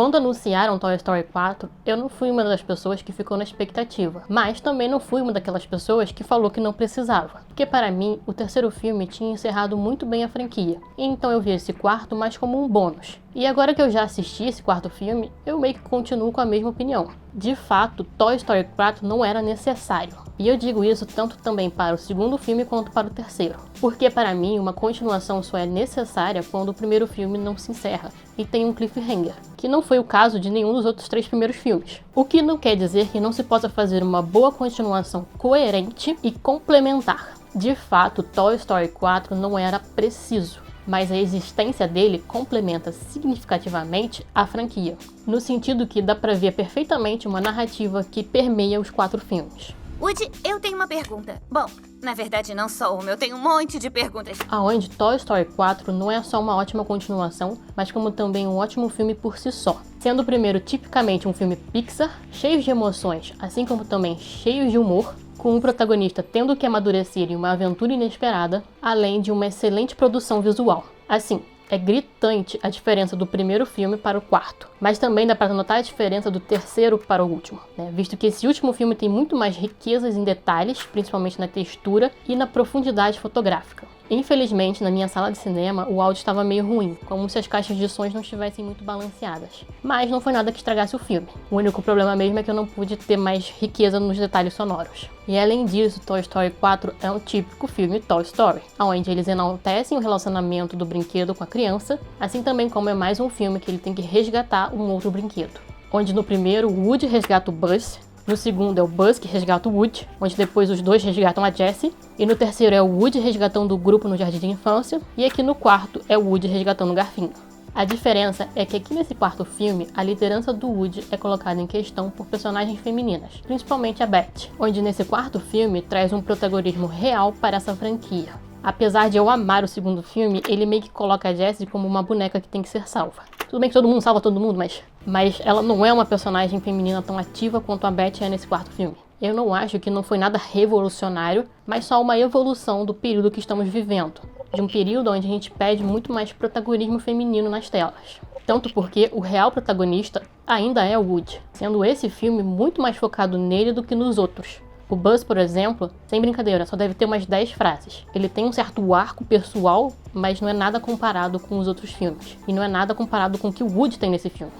Quando anunciaram Toy Story 4, eu não fui uma das pessoas que ficou na expectativa, mas também não fui uma daquelas pessoas que falou que não precisava, porque para mim o terceiro filme tinha encerrado muito bem a franquia, e então eu vi esse quarto mais como um bônus. E agora que eu já assisti esse quarto filme, eu meio que continuo com a mesma opinião. De fato, Toy Story 4 não era necessário. E eu digo isso tanto também para o segundo filme quanto para o terceiro. Porque para mim, uma continuação só é necessária quando o primeiro filme não se encerra e tem um cliffhanger, que não foi o caso de nenhum dos outros 3 primeiros filmes. O que não quer dizer que não se possa fazer uma boa continuação coerente e complementar. De fato, Toy Story 4 não era preciso, mas a existência dele complementa significativamente a franquia, no sentido que dá pra ver perfeitamente uma narrativa que permeia os 4 filmes. Woody, eu tenho uma pergunta. Bom, na verdade não só uma, eu tenho um monte de perguntas. Aonde Toy Story 4 não é só uma ótima continuação, mas como também um ótimo filme por si só. Sendo o primeiro tipicamente um filme Pixar, cheio de emoções, assim como também cheio de humor, com um protagonista tendo que amadurecer em uma aventura inesperada, além de uma excelente produção visual. Assim, é gritante a diferença do primeiro filme para o quarto, mas também dá para notar a diferença do terceiro para o último, né? Visto que esse último filme tem muito mais riquezas em detalhes, principalmente na textura e na profundidade fotográfica. Infelizmente, na minha sala de cinema, o áudio estava meio ruim, como se as caixas de sons não estivessem muito balanceadas. Mas não foi nada que estragasse o filme. O único problema mesmo é que eu não pude ter mais riqueza nos detalhes sonoros. E além disso, Toy Story 4 é um típico filme Toy Story, onde eles enaltecem o relacionamento do brinquedo com a criança, assim também como é mais um filme que ele tem que resgatar um outro brinquedo. Onde no primeiro, o Woody resgata o Buzz, no segundo é o Buzz que resgata o Woody, onde depois os dois resgatam a Jessie. E no terceiro é o Woody resgatando o grupo no jardim de infância. E aqui no quarto é o Woody resgatando o Garfinho. A diferença é que aqui nesse quarto filme, a liderança do Woody é colocada em questão por personagens femininas, principalmente a Beth, onde nesse quarto filme traz um protagonismo real para essa franquia. Apesar de eu amar o segundo filme, ele meio que coloca a Jessie como uma boneca que tem que ser salva. Tudo bem que todo mundo salva todo mundo, mas ela não é uma personagem feminina tão ativa quanto a Beth é nesse quarto filme. Eu não acho que não foi nada revolucionário, mas só uma evolução do período que estamos vivendo. De um período onde a gente pede muito mais protagonismo feminino nas telas. Tanto porque o real protagonista ainda é o Woody, sendo esse filme muito mais focado nele do que nos outros. O Buzz, por exemplo, sem brincadeira, só deve ter umas 10 frases. Ele tem um certo arco pessoal, mas não é nada comparado com os outros filmes. E não é nada comparado com o que o Woody tem nesse filme.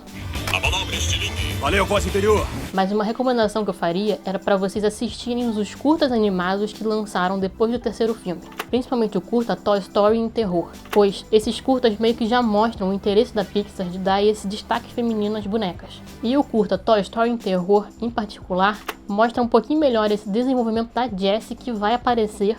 Valeu, voz interior! Mas uma recomendação que eu faria era para vocês assistirem os curtas animados que lançaram depois do terceiro filme. Principalmente o curta Toy Story em Terror, pois esses curtas meio que já mostram o interesse da Pixar de dar esse destaque feminino às bonecas. E o curta Toy Story em Terror, em particular, mostra um pouquinho melhor esse desenvolvimento da Jessie que vai aparecer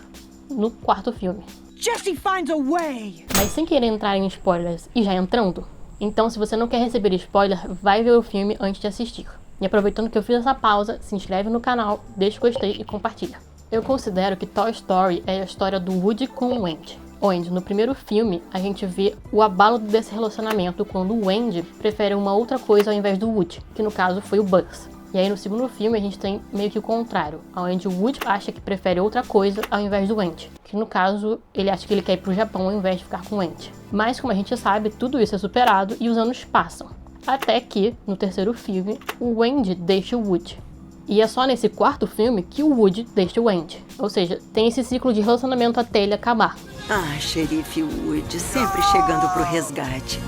no quarto filme. Jessie finds a way! Mas sem querer entrar em spoilers e já entrando, então se você não quer receber spoiler, vai ver o filme antes de assistir. E aproveitando que eu fiz essa pausa, se inscreve no canal, deixa o gostei e compartilha. Eu considero que Toy Story é a história do Woody com o Andy, onde no primeiro filme a gente vê o abalo desse relacionamento quando o Andy prefere uma outra coisa ao invés do Woody, que no caso foi o Buzz. E aí no segundo filme a gente tem meio que o contrário, onde o Woody acha que prefere outra coisa ao invés do Andy, que no caso ele acha que ele quer ir pro Japão ao invés de ficar com o Andy. Mas como a gente sabe, tudo isso é superado e os anos passam. Até que, no terceiro filme, o Andy deixa o Woody. E é só nesse quarto filme que o Woody deixa o Andy. Ou seja, tem esse ciclo de relacionamento até ele acabar. Ah, xerife Woody, sempre chegando pro resgate.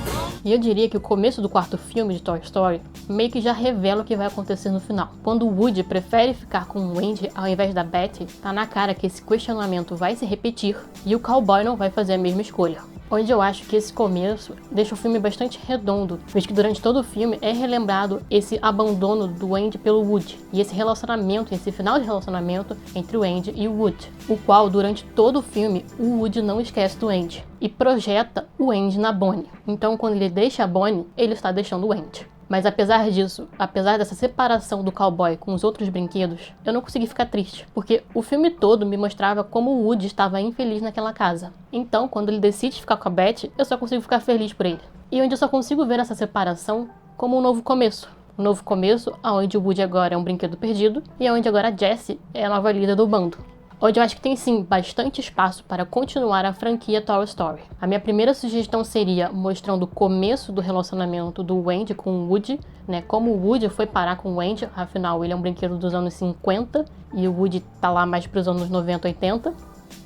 E eu diria que o começo do quarto filme de Toy Story meio que já revela o que vai acontecer no final. Quando o Woody prefere ficar com o Andy ao invés da Betty, tá na cara que esse questionamento vai se repetir e o cowboy não vai fazer a mesma escolha. Onde eu acho que esse começo deixa o filme bastante redondo, visto que durante todo o filme é relembrado esse abandono do Andy pelo Woody, e esse relacionamento, esse final de relacionamento entre o Andy e o Woody, o qual durante todo o filme o Woody não esquece do Andy, e projeta o Andy na Bonnie. Então quando ele deixa a Bonnie, ele está deixando o Andy. Mas apesar disso, apesar dessa separação do cowboy com os outros brinquedos, eu não consegui ficar triste, porque o filme todo me mostrava como o Woody estava infeliz naquela casa. Então, quando ele decide ficar com a Beth, eu só consigo ficar feliz por ele. E onde eu só consigo ver essa separação como um novo começo. Um novo começo onde o Woody agora é um brinquedo perdido e onde agora a Jessie é a nova líder do bando. onde eu acho que tem sim bastante espaço para continuar a franquia Toy Story. A minha primeira sugestão seria mostrando o começo do relacionamento do Andy com o Woody, né? Como o Woody foi parar com o Andy, afinal ele é um brinquedo dos anos 50 e o Woody tá lá mais para os anos 90, 80.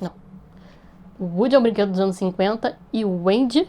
Não. O Woody é um brinquedo dos anos 50 e o Andy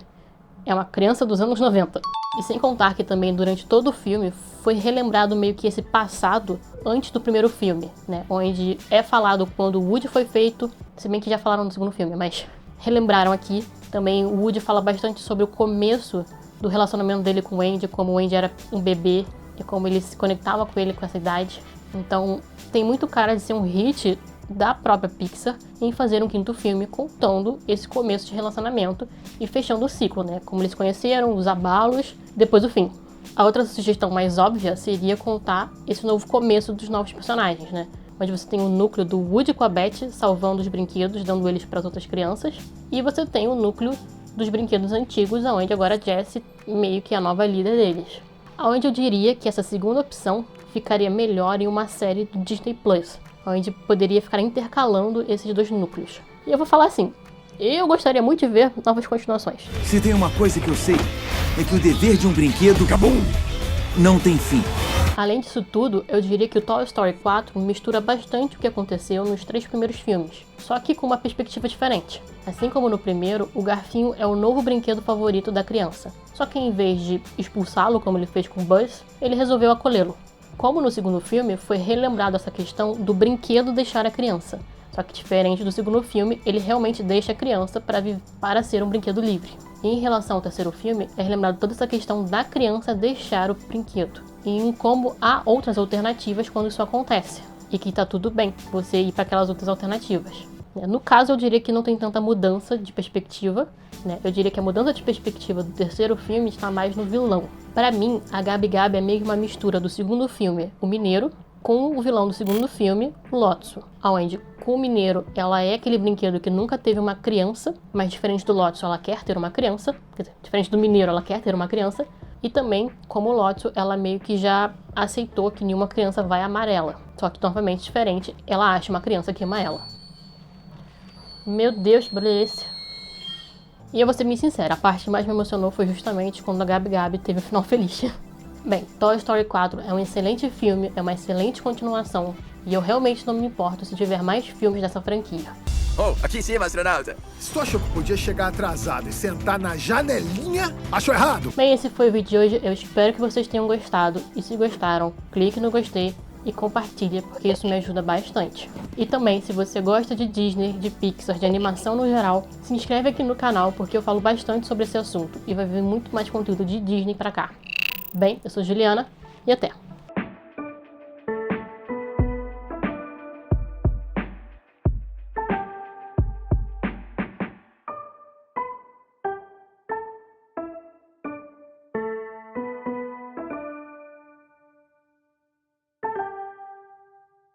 é uma criança dos anos 90. E sem contar que também durante todo o filme foi relembrado meio que esse passado antes do primeiro filme, né? Onde é falado quando o Woody foi feito, se bem que já falaram no segundo filme, mas relembraram aqui. Também o Woody fala bastante sobre o começo do relacionamento dele com o Andy, como o Andy era um bebê e como ele se conectava com ele com essa idade. Então tem muito cara de ser um hit da própria Pixar em fazer um quinto filme contando esse começo de relacionamento e fechando o ciclo, né? Como eles conheceram, os abalos, depois o fim. A outra sugestão mais óbvia seria contar esse novo começo dos novos personagens, né? Onde você tem o núcleo do Woody com a Beth salvando os brinquedos, dando eles para as outras crianças, e você tem o núcleo dos brinquedos antigos, onde agora a Jessie meio que é a nova líder deles. Onde eu diria que essa segunda opção ficaria melhor em uma série do Disney Plus, onde poderia ficar intercalando esses dois núcleos. E eu vou falar assim, eu gostaria muito de ver novas continuações. Se tem uma coisa que eu sei, é que o dever de um brinquedo, cabum, não tem fim. Além disso tudo, eu diria que o Toy Story 4 mistura bastante o que aconteceu nos 3 primeiros filmes, só que com uma perspectiva diferente. Assim como no primeiro, o Garfinho é o novo brinquedo favorito da criança, só que em vez de expulsá-lo como ele fez com Buzz, ele resolveu acolhê-lo. Como no segundo filme, foi relembrado essa questão do brinquedo deixar a criança. Só que diferente do segundo filme, ele realmente deixa a criança para ser um brinquedo livre. E em relação ao terceiro filme, é relembrado toda essa questão da criança deixar o brinquedo. E em como há outras alternativas quando isso acontece. E que tá tudo bem você ir para aquelas outras alternativas. No caso, eu diria que não tem tanta mudança de perspectiva, né? Eu diria que a mudança de perspectiva do terceiro filme está mais no vilão. Para mim, a Gabi Gabi é meio que uma mistura do segundo filme, o Mineiro, com o vilão do segundo filme, o Lotso. Onde, com o Mineiro, ela é aquele brinquedo que nunca teve uma criança, mas diferente do Lotso, ela quer ter uma criança. Quer dizer, diferente do Mineiro, ela quer ter uma criança. E também, como o Lotso, ela meio que já aceitou que nenhuma criança vai amar ela. Só que, novamente, diferente, ela acha uma criança que ama ela. Meu Deus, que beleza. E eu vou ser bem sincera, a parte que mais me emocionou foi justamente quando a Gabi Gabi teve um final feliz. Bem, Toy Story 4 é um excelente filme, é uma excelente continuação, e eu realmente não me importo se tiver mais filmes dessa franquia. Oh, aqui em cima, astronauta. Se tu achou que podia chegar atrasado e sentar na janelinha, achou errado. Bem, esse foi o vídeo de hoje, eu espero que vocês tenham gostado, e se gostaram, clique no gostei e compartilhe, porque isso me ajuda bastante. E também, se você gosta de Disney, de Pixar, de animação no geral, se inscreve aqui no canal, porque eu falo bastante sobre esse assunto, e vai vir muito mais conteúdo de Disney pra cá. Bem, eu sou Juliana, e até!